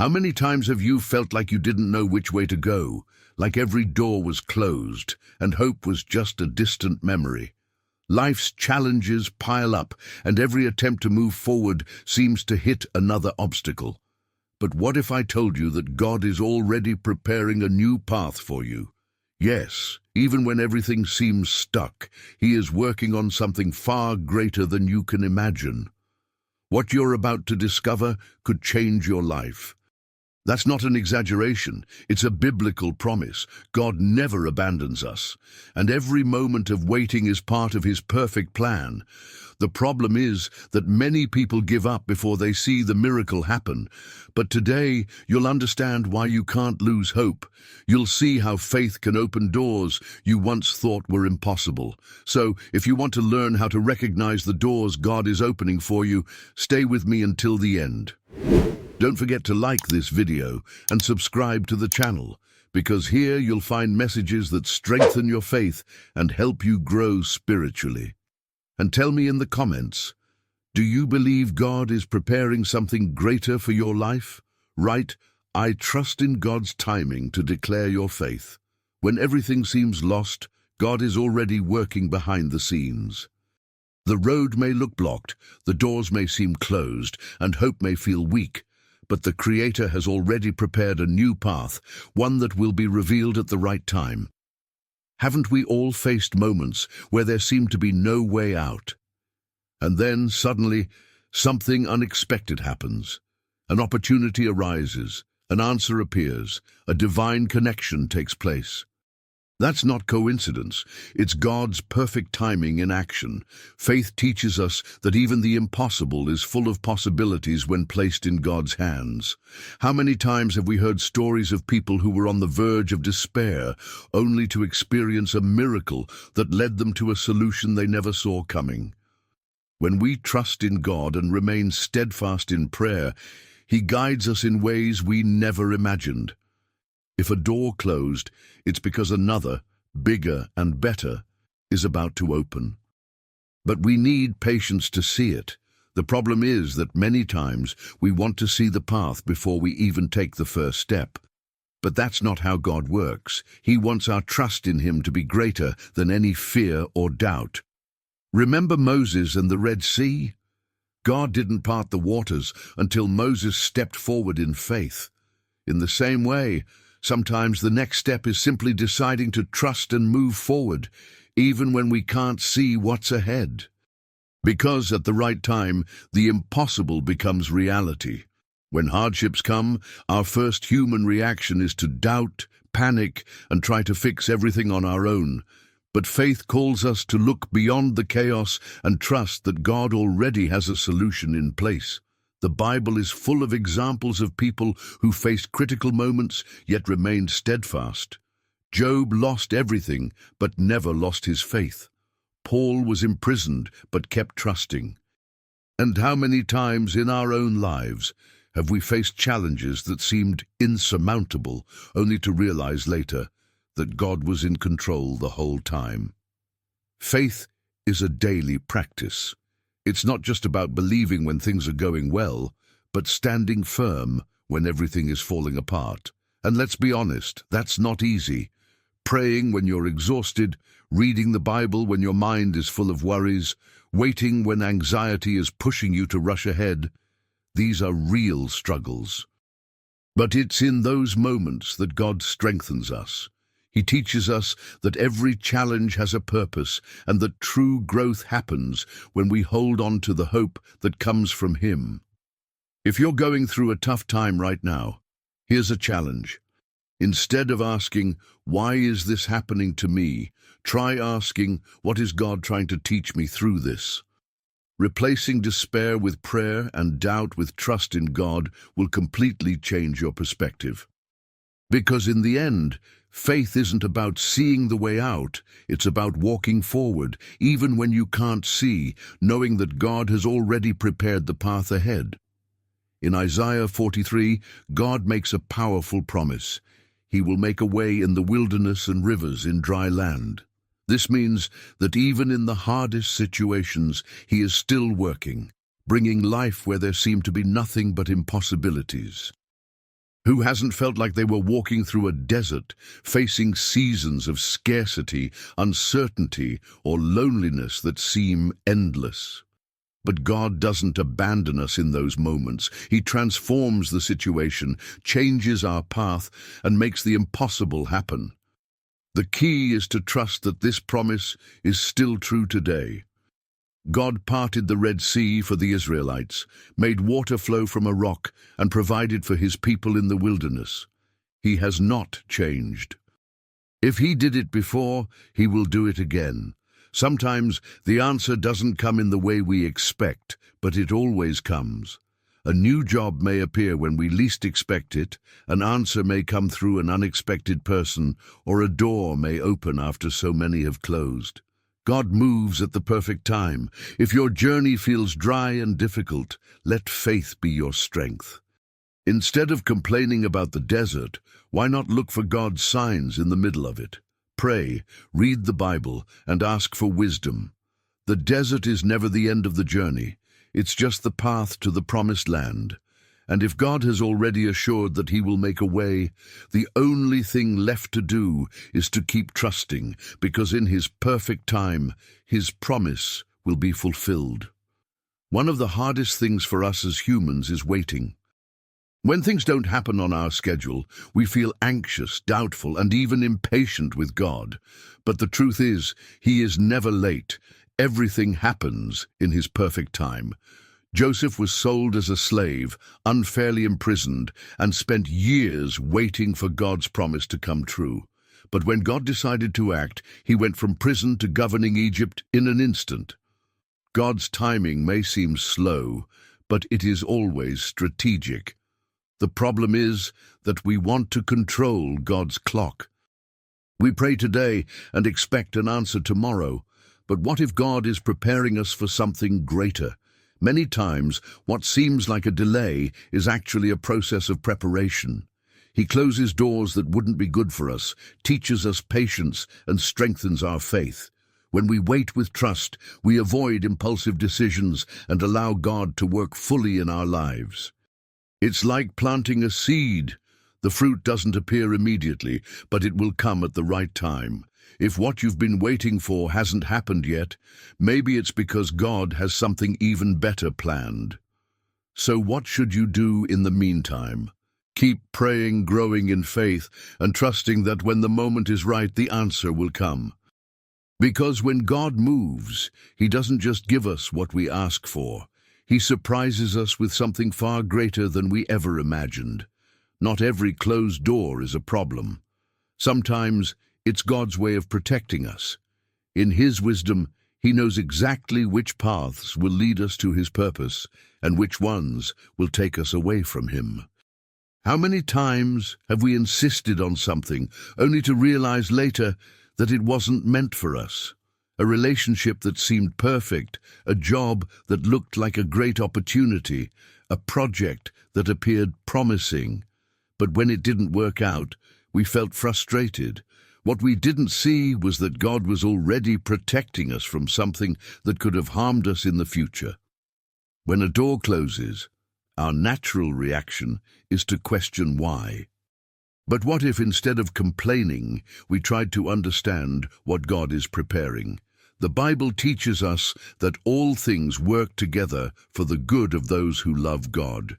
How many times have you felt like you didn't know which way to go, like every door was closed and hope was just a distant memory? Life's challenges pile up, and every attempt to move forward seems to hit another obstacle. But what if I told you that God is already preparing a new path for you? Yes, even when everything seems stuck, He is working on something far greater than you can imagine. What you're about to discover could change your life. That's not an exaggeration, it's a biblical promise. God never abandons us, and every moment of waiting is part of His perfect plan. The problem is that many people give up before they see the miracle happen. But today, you'll understand why you can't lose hope. You'll see how faith can open doors you once thought were impossible. So, if you want to learn how to recognize the doors God is opening for you, stay with me until the end. Don't forget to like this video and subscribe to the channel, because here you'll find messages that strengthen your faith and help you grow spiritually. And tell me in the comments, do you believe God is preparing something greater for your life? Write, "I trust in God's timing," to declare your faith. When everything seems lost, God is already working behind the scenes. The road may look blocked, the doors may seem closed, and hope may feel weak. But the Creator has already prepared a new path, one that will be revealed at the right time. Haven't we all faced moments where there seemed to be no way out? And then, suddenly, something unexpected happens. An opportunity arises, an answer appears, a divine connection takes place. That's not coincidence, it's God's perfect timing in action. Faith teaches us that even the impossible is full of possibilities when placed in God's hands. How many times have we heard stories of people who were on the verge of despair, only to experience a miracle that led them to a solution they never saw coming? When we trust in God and remain steadfast in prayer, He guides us in ways we never imagined. If a door closed, it's because another, bigger and better, is about to open. But we need patience to see it. The problem is that many times we want to see the path before we even take the first step. But that's not how God works. He wants our trust in Him to be greater than any fear or doubt. Remember Moses and the Red Sea? God didn't part the waters until Moses stepped forward in faith. In the same way, sometimes the next step is simply deciding to trust and move forward, even when we can't see what's ahead. Because at the right time, the impossible becomes reality. When hardships come, our first human reaction is to doubt, panic, and try to fix everything on our own. But faith calls us to look beyond the chaos and trust that God already has a solution in place. The Bible is full of examples of people who faced critical moments yet remained steadfast. Job lost everything but never lost his faith. Paul was imprisoned but kept trusting. And how many times in our own lives have we faced challenges that seemed insurmountable, only to realize later that God was in control the whole time? Faith is a daily practice. It's not just about believing when things are going well, but standing firm when everything is falling apart. And let's be honest, that's not easy. Praying when you're exhausted, reading the Bible when your mind is full of worries, waiting when anxiety is pushing you to rush ahead. These are real struggles. But it's in those moments that God strengthens us. He teaches us that every challenge has a purpose and that true growth happens when we hold on to the hope that comes from Him. If you're going through a tough time right now, here's a challenge. Instead of asking, "Why is this happening to me?" try asking, "What is God trying to teach me through this?" Replacing despair with prayer and doubt with trust in God will completely change your perspective. Because in the end, faith isn't about seeing the way out, it's about walking forward, even when you can't see, knowing that God has already prepared the path ahead. In Isaiah 43, God makes a powerful promise. He will make a way in the wilderness and rivers in dry land. This means that even in the hardest situations, He is still working, bringing life where there seem to be nothing but impossibilities. Who hasn't felt like they were walking through a desert, facing seasons of scarcity, uncertainty, or loneliness that seem endless? But God doesn't abandon us in those moments. He transforms the situation, changes our path, and makes the impossible happen. The key is to trust that this promise is still true today. God parted the Red Sea for the Israelites, made water flow from a rock, and provided for his people in the wilderness. He has not changed. If he did it before, he will do it again. Sometimes the answer doesn't come in the way we expect, but it always comes. A new job may appear when we least expect it, an answer may come through an unexpected person, or a door may open after so many have closed. God moves at the perfect time. If your journey feels dry and difficult, let faith be your strength. Instead of complaining about the desert, why not look for God's signs in the middle of it? Pray, read the Bible, and ask for wisdom. The desert is never the end of the journey. It's just the path to the promised land. And if God has already assured that he will make a way, the only thing left to do is to keep trusting, because in his perfect time, his promise will be fulfilled. One of the hardest things for us as humans is waiting. When things don't happen on our schedule, we feel anxious, doubtful, and even impatient with God. But the truth is, he is never late. Everything happens in his perfect time. Joseph was sold as a slave, unfairly imprisoned, and spent years waiting for God's promise to come true. But when God decided to act, he went from prison to governing Egypt in an instant. God's timing may seem slow, but it is always strategic. The problem is that we want to control God's clock. We pray today and expect an answer tomorrow, but what if God is preparing us for something greater? Many times, what seems like a delay is actually a process of preparation. He closes doors that wouldn't be good for us, teaches us patience, and strengthens our faith. When we wait with trust, we avoid impulsive decisions and allow God to work fully in our lives. It's like planting a seed. The fruit doesn't appear immediately, but it will come at the right time. If what you've been waiting for hasn't happened yet, maybe it's because God has something even better planned. So what should you do in the meantime? Keep praying, growing in faith, and trusting that when the moment is right, the answer will come. Because when God moves, he doesn't just give us what we ask for. He surprises us with something far greater than we ever imagined. Not every closed door is a problem. Sometimes it's God's way of protecting us. In his wisdom, he knows exactly which paths will lead us to his purpose and which ones will take us away from him. How many times have we insisted on something only to realize later that it wasn't meant for us? A relationship that seemed perfect, a job that looked like a great opportunity, a project that appeared promising. But when it didn't work out, we felt frustrated. What we didn't see was that God was already protecting us from something that could have harmed us in the future. When a door closes, our natural reaction is to question why. But what if instead of complaining, we tried to understand what God is preparing? The Bible teaches us that all things work together for the good of those who love God.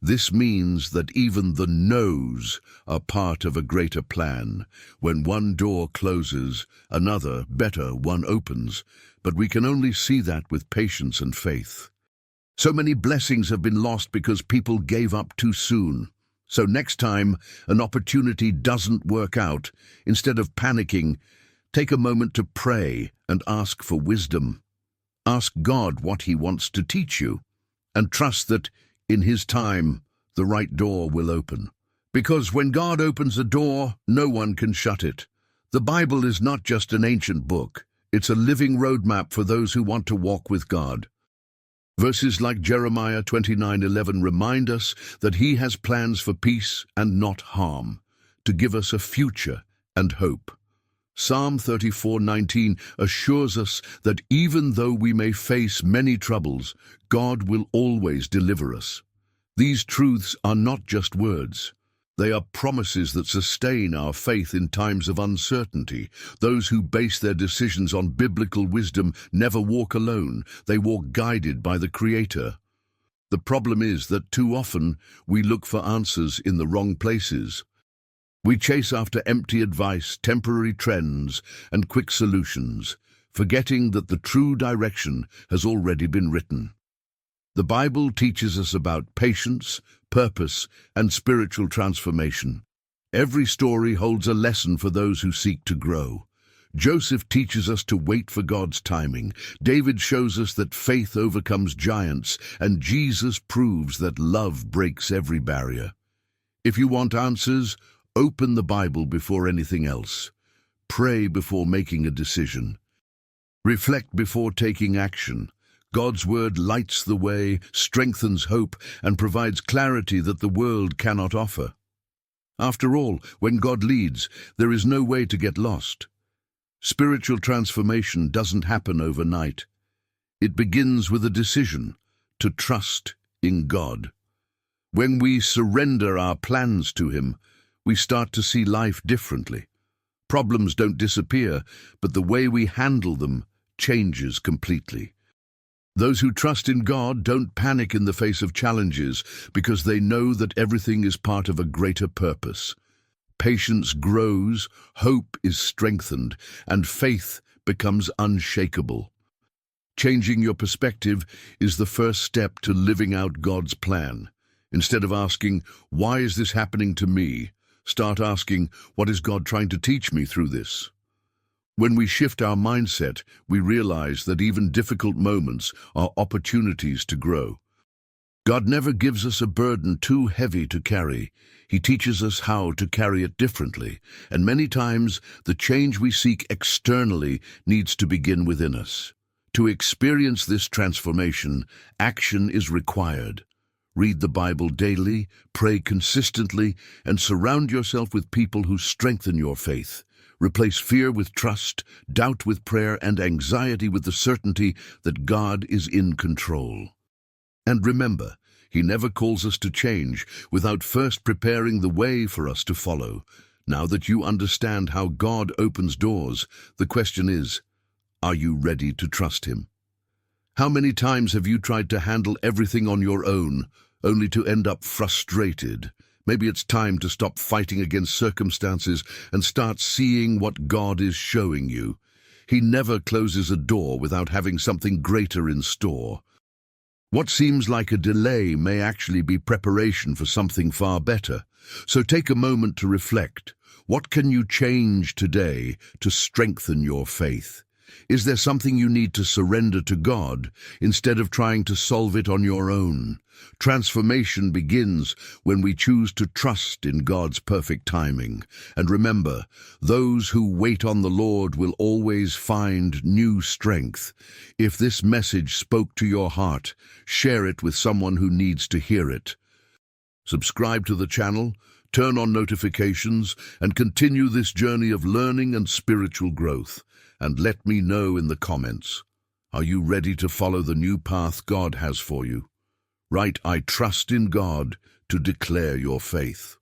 This means that even the no's are part of a greater plan. When one door closes, another, better one opens, but we can only see that with patience and faith. So many blessings have been lost because people gave up too soon. So next time an opportunity doesn't work out, instead of panicking, take a moment to pray and ask for wisdom. Ask God what he wants to teach you, and trust that in his time, the right door will open. Because when God opens a door, no one can shut it. The Bible is not just an ancient book. It's a living roadmap for those who want to walk with God. Verses like Jeremiah 29:11 remind us that he has plans for peace and not harm, to give us a future and hope. Psalm 34:19 assures us that even though we may face many troubles, God will always deliver us. These truths are not just words. They are promises that sustain our faith in times of uncertainty. Those who base their decisions on biblical wisdom never walk alone. They walk guided by the Creator. The problem is that too often we look for answers in the wrong places. We chase after empty advice, temporary trends, and quick solutions, forgetting that the true direction has already been written. The Bible teaches us about patience, purpose, and spiritual transformation. Every story holds a lesson for those who seek to grow. Joseph teaches us to wait for God's timing. David shows us that faith overcomes giants, and Jesus proves that love breaks every barrier. If you want answers, open the Bible before anything else. Pray before making a decision. Reflect before taking action. God's word lights the way, strengthens hope, and provides clarity that the world cannot offer. After all, when God leads, there is no way to get lost. Spiritual transformation doesn't happen overnight. It begins with a decision to trust in God. When we surrender our plans to Him, we start to see life differently. Problems don't disappear, but the way we handle them changes completely. Those who trust in God don't panic in the face of challenges because they know that everything is part of a greater purpose. Patience grows, hope is strengthened, and faith becomes unshakable. Changing your perspective is the first step to living out God's plan. Instead of asking, "Why is this happening to me?" start asking, "What is God trying to teach me through this?" When we shift our mindset, we realize that even difficult moments are opportunities to grow. God never gives us a burden too heavy to carry. He teaches us how to carry it differently, and many times the change we seek externally needs to begin within us. To experience this transformation, action is required. Read the Bible daily, pray consistently, and surround yourself with people who strengthen your faith. Replace fear with trust, doubt with prayer, and anxiety with the certainty that God is in control. And remember, He never calls us to change without first preparing the way for us to follow. Now that you understand how God opens doors, the question is, are you ready to trust Him? How many times have you tried to handle everything on your own, only to end up frustrated? Maybe it's time to stop fighting against circumstances and start seeing what God is showing you. He never closes a door without having something greater in store. What seems like a delay may actually be preparation for something far better. So take a moment to reflect. What can you change today to strengthen your faith? Is there something you need to surrender to God instead of trying to solve it on your own? Transformation begins when we choose to trust in God's perfect timing. And remember, those who wait on the Lord will always find new strength. If this message spoke to your heart, share it with someone who needs to hear it. Subscribe to the channel, turn on notifications, and continue this journey of learning and spiritual growth. And let me know in the comments. Are you ready to follow the new path God has for you? Write, "I trust in God," to declare your faith.